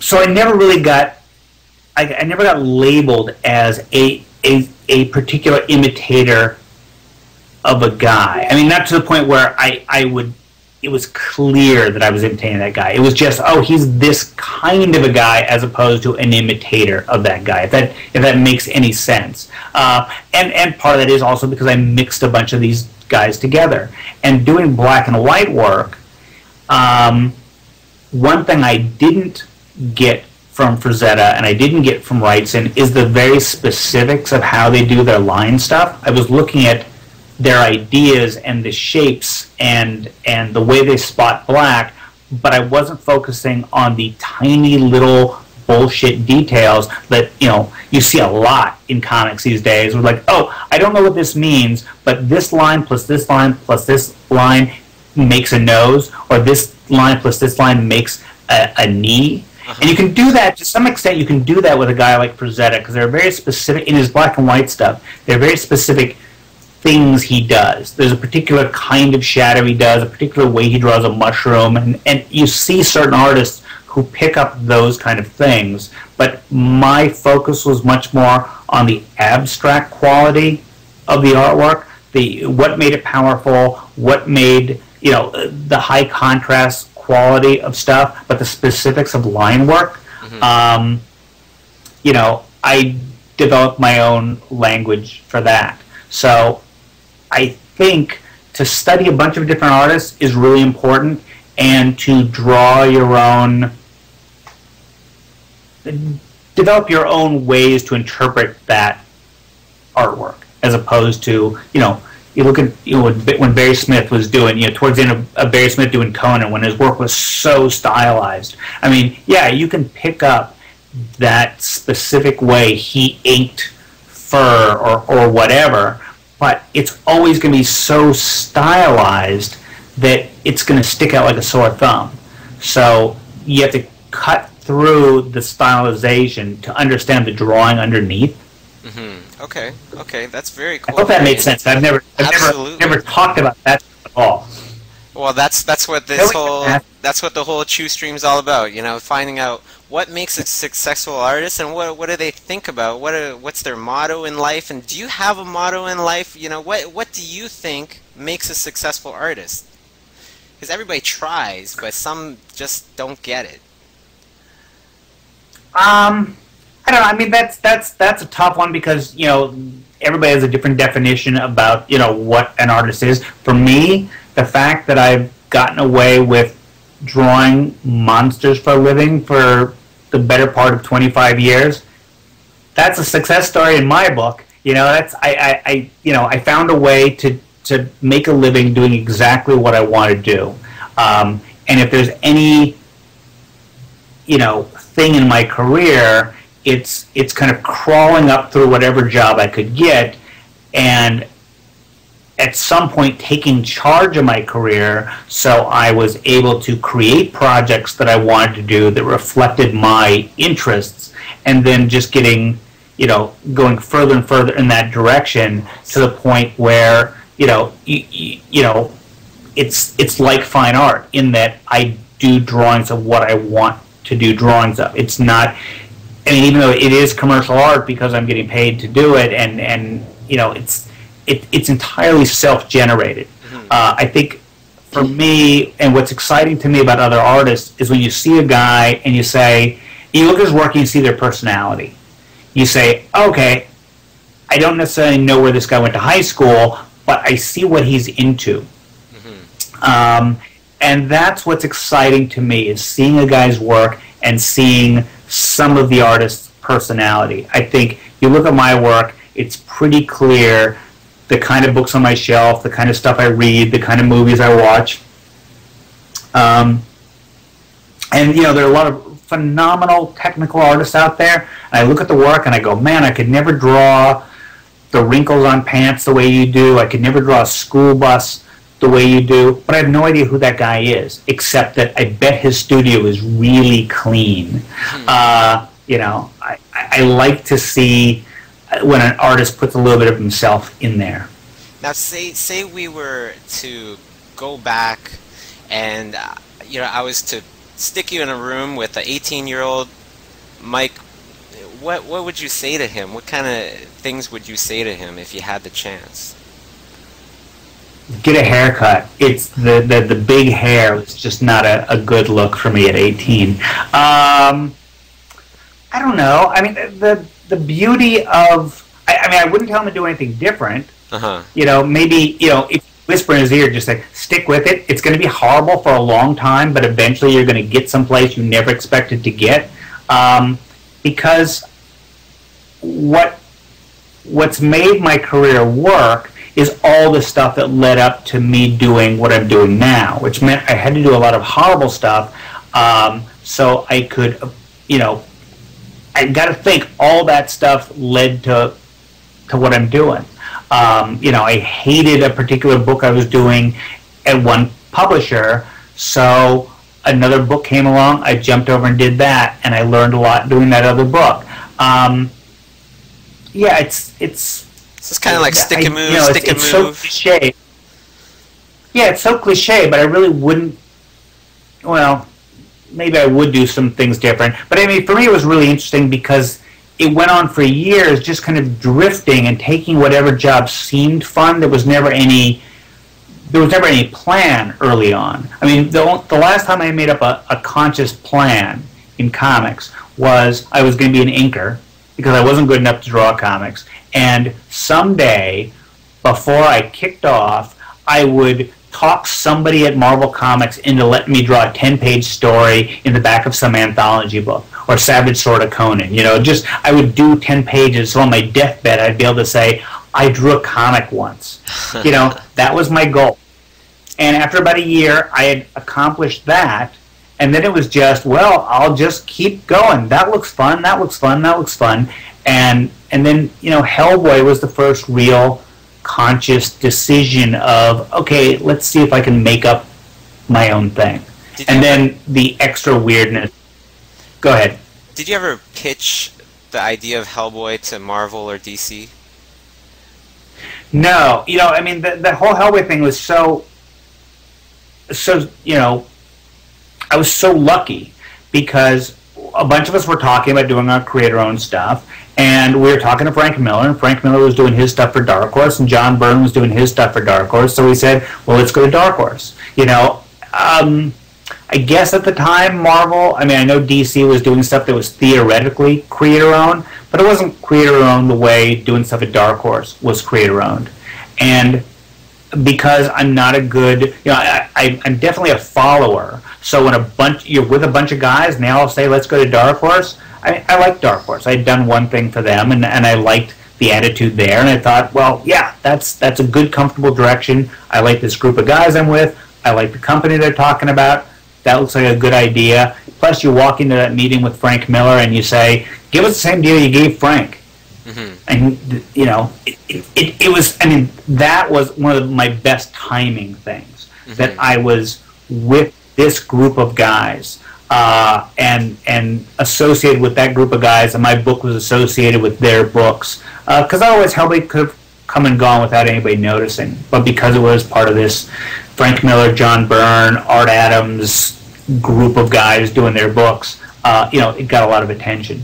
so I never really got, I never got labeled as a particular imitator of a guy. I mean, not to the point where I would, it was clear that I was imitating that guy. It was just, oh, he's this kind of a guy as opposed to an imitator of that guy, if that makes any sense. And part of that is also because I mixed a bunch of these guys together. And doing black and white work, one thing I didn't get from Frazetta and I didn't get from Wrightson is the very specifics of how they do their line stuff. I was looking at their ideas and the shapes and the way they spot black, but I wasn't focusing on the tiny little bullshit details that, you know, you see a lot in comics these days. We're like, oh, I don't know what this means, but this line plus this line plus this line makes a nose, or this line plus this line makes a knee. And you can do that, to some extent, you can do that with a guy like Frazetta, because they're very specific, in his black and white stuff, they're very specific things he does. There's a particular kind of shadow he does, a particular way he draws a mushroom, and you see certain artists who pick up those kind of things, but my focus was much more on the abstract quality of the artwork, what made it powerful, what made, you know, the high contrast quality of stuff, but the specifics of line work. You know, I developed my own language for that. So I think to study a bunch of different artists is really important, and to draw your own, develop your own ways to interpret that artwork, as opposed to, you know, you look at, you know, when Barry Smith was doing, you know, towards the end of Barry Smith doing Conan, when his work was so stylized. I mean, yeah, you can pick up that specific way he inked fur or whatever, but it's always going to be so stylized that it's going to stick out like a sore thumb. So you have to cut through the stylization to understand the drawing underneath. Okay, okay, that's very cool. I hope that made sense. I've never talked about that at all. Well, that's what this that's what the whole Chew Stream's all about. You know, finding out what makes a successful artist and what do they think about, what's their motto in life, and do you have a motto in life? You know, what do you think makes a successful artist? Because everybody tries, but some just don't get it. I don't know. I mean, that's a tough one, because, you know, everybody has a different definition about, you know, what an artist is. For me, the fact that I've gotten away with drawing monsters for a living for the better part of 25 years, that's a success story in my book. You know, that's I found a way to make a living doing exactly what I want to do. And if there's any, you know, thing in my career, it's kind of crawling up through whatever job I could get, and at some point taking charge of my career, so I was able to create projects that I wanted to do that reflected my interests, and then just getting, you know, going further and further in that direction to the point where, you know, you know, it's like fine art in that I do drawings of what I want to do drawings of. It's not, I mean, even though it is commercial art because I'm getting paid to do it, and you know, it's entirely self-generated. I think for me, and what's exciting to me about other artists is when you see a guy and you say, you look at his work and you see their personality. You say, okay, I don't necessarily know where this guy went to high school, but I see what he's into. And that's what's exciting to me, is seeing a guy's work and seeing some of the artist's personality. I think you look at my work, it's pretty clear the kind of books on my shelf, the kind of stuff I read, the kind of movies I watch. And, you know, there are a lot of phenomenal technical artists out there. And I look at the work and I go, man, I could never draw the wrinkles on pants the way you do. I could never draw a school bus the way you do. But I have no idea who that guy is, except that I bet his studio is really clean. You know, I like to see when an artist puts a little bit of himself in there. Now, say we were to go back and, you know, I was to stick you in a room with an 18-year-old Mike, what would you say to him? What kind of things would you say to him if you had the chance? Get a haircut. It's the big hair was just not a good look for me at 18. I don't know. I mean, the beauty of, I mean, I wouldn't tell him to do anything different. You know, maybe, you know, if you whisper in his ear, just like, stick with it. It's going to be horrible for a long time, but eventually you're going to get someplace you never expected to get. Because what's made my career work is all the stuff that led up to me doing what I'm doing now, which meant I had to do a lot of horrible stuff, so I could, you know, I got to think all that stuff led to what I'm doing. You know, I hated a particular book I was doing at one publisher, so another book came along, I jumped over and did that, and I learned a lot doing that other book. Yeah, it's kind of like stick and move, stick and move. So cliche. Yeah, it's so cliche, but I really wouldn't. Well, maybe I would do some things different. But I mean, for me, it was really interesting because it went on for years, just kind of drifting and taking whatever job seemed fun. There was never any plan early on. I mean, the last time I made up a conscious plan in comics was I was going to be an inker because I wasn't good enough to draw comics. And someday, before I kicked off, I would talk somebody at Marvel Comics into letting me draw a 10-page story in the back of some anthology book, or Savage Sword of Conan. You know, just I would do 10 pages, so on my deathbed I'd be able to say, I drew a comic once. You know, that was my goal. And after about a year, I had accomplished that, and then it was just, well, I'll just keep going. That looks fun, that looks fun, that looks fun. And then, you know, Hellboy was the first real conscious decision of, okay, let's see if I can make up my own thing. And then the extra weirdness. Go ahead. Did you ever pitch the idea of Hellboy to Marvel or DC? No. You know, I mean, the whole Hellboy thing was so, you know, I was so lucky because a bunch of us were talking about doing our creator-owned stuff, and we were talking to Frank Miller, and Frank Miller was doing his stuff for Dark Horse, and John Byrne was doing his stuff for Dark Horse, so we said, well, let's go to Dark Horse. You know, I guess at the time, Marvel, I mean, I know DC was doing stuff that was theoretically creator-owned, but it wasn't creator-owned the way doing stuff at Dark Horse was creator-owned. And because I'm not a good, you know, I'm definitely a follower. So when you're with a bunch of guys and they all say, let's go to Dark Horse, I like Dark Horse. I had done one thing for them, and I liked the attitude there, and I thought, well, yeah, that's a good, comfortable direction. I like this group of guys I'm with. I like the company they're talking about. That looks like a good idea. Plus, you walk into that meeting with Frank Miller and you say, give us the same deal you gave Frank. Mm-hmm. And, you know, it was, I mean, that was one of my best timing things, mm-hmm. that I was with this group of guys and associated with that group of guys, and my book was associated with their books. Because otherwise, Hellboy could have come and gone without anybody noticing. But because it was part of this Frank Miller, John Byrne, Art Adams group of guys doing their books, you know, it got a lot of attention.